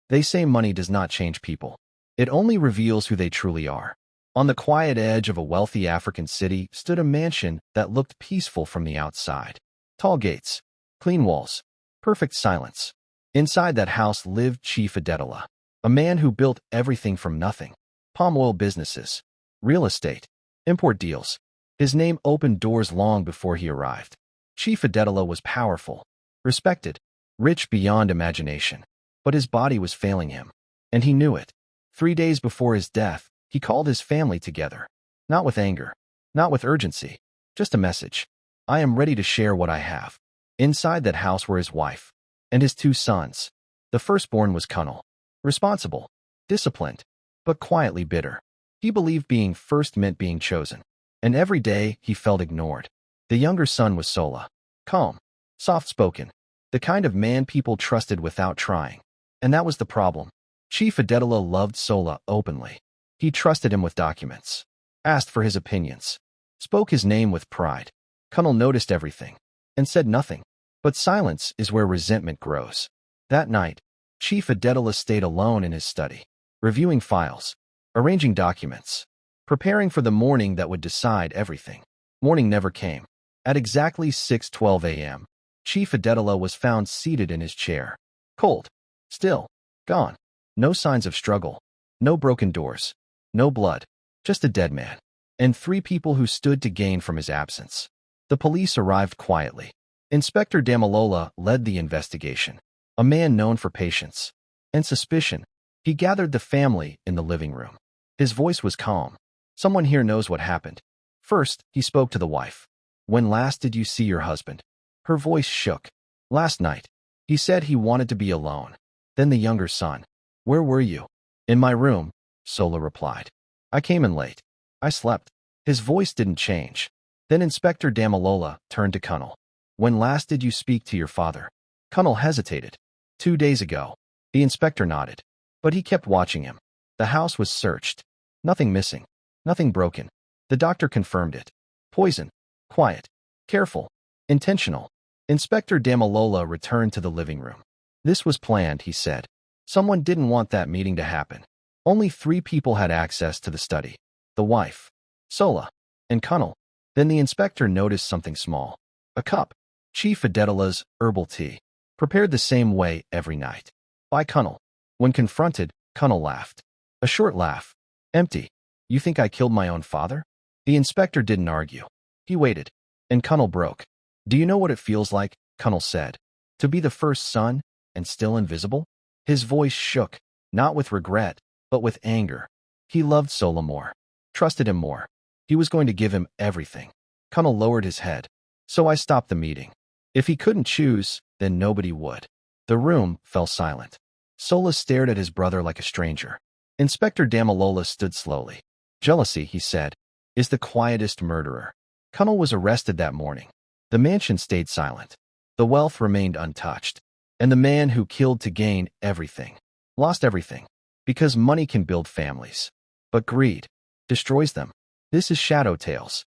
They say money does not change people. It only reveals who they truly are. On the quiet edge of a wealthy African city stood a mansion that looked peaceful from the outside. Tall gates, clean walls, perfect silence. Inside that house lived Chief Adetola, a man who built everything from nothing. Palm oil businesses, real estate, import deals. His name opened doors long before he arrived. Chief Adetola was powerful, respected, rich beyond imagination. But his body was failing him, and he knew it. 3 days before his death, he called his family together. Not with anger, not with urgency, just a message. I am ready to share what I have. Inside that house were his wife and his 2 sons. The firstborn was Kunal, responsible, disciplined, but quietly bitter. He believed being first meant being chosen, and every day he felt ignored. The younger son was Sola, calm, soft-spoken, the kind of man people trusted without trying. And that was the problem. Chief Adetola loved Sola openly. He trusted him with documents, asked for his opinions, spoke his name with pride. Kunal noticed everything and said nothing. But silence is where resentment grows. That night, Chief Adetola stayed alone in his study, reviewing files, arranging documents, preparing for the morning that would decide everything. Morning never came. At exactly 6:12 a.m., Chief Adetola was found seated in his chair. Cold, still, gone. No signs of struggle, no broken doors, no blood, just a dead man, and 3 people who stood to gain from his absence. The police arrived quietly. Inspector Damalola led the investigation, a man known for patience and suspicion. He gathered the family in the living room. His voice was calm. Someone here knows what happened. First, he spoke to the wife. When last did you see your husband? Her voice shook. Last night. He said he wanted to be alone. Then the younger son. Where were you? In my room, Sola replied. I came in late. I slept. His voice didn't change. Then Inspector Damalola turned to Kunal. When last did you speak to your father? Kunal hesitated. 2 days ago. The inspector nodded. But he kept watching him. The house was searched. Nothing missing. Nothing broken. The doctor confirmed it. Poison. Quiet. Careful. Intentional. Inspector Damalola returned to the living room. This was planned, he said. Someone didn't want that meeting to happen. Only 3 people had access to the study. The wife, Sola, and Kunal. Then the inspector noticed something small. A cup. Chief Adetola's herbal tea. Prepared the same way every night. By Kunal. When confronted, Kunal laughed. A short laugh. Empty. You think I killed my own father? The inspector didn't argue. He waited. And Kunal broke. Do you know what it feels like, Kunal said, to be the first son and still invisible? His voice shook, not with regret, but with anger. He loved Sola more, trusted him more. He was going to give him everything. Kunal lowered his head. So I stopped the meeting. If he couldn't choose, then nobody would. The room fell silent. Sola stared at his brother like a stranger. Inspector Damalola stood slowly. Jealousy, he said, is the quietest murderer. Kunal was arrested that morning. The mansion stayed silent. The wealth remained untouched. And the man who killed to gain everything lost everything. Because money can build families. But greed destroys them. This is Shadow Tales.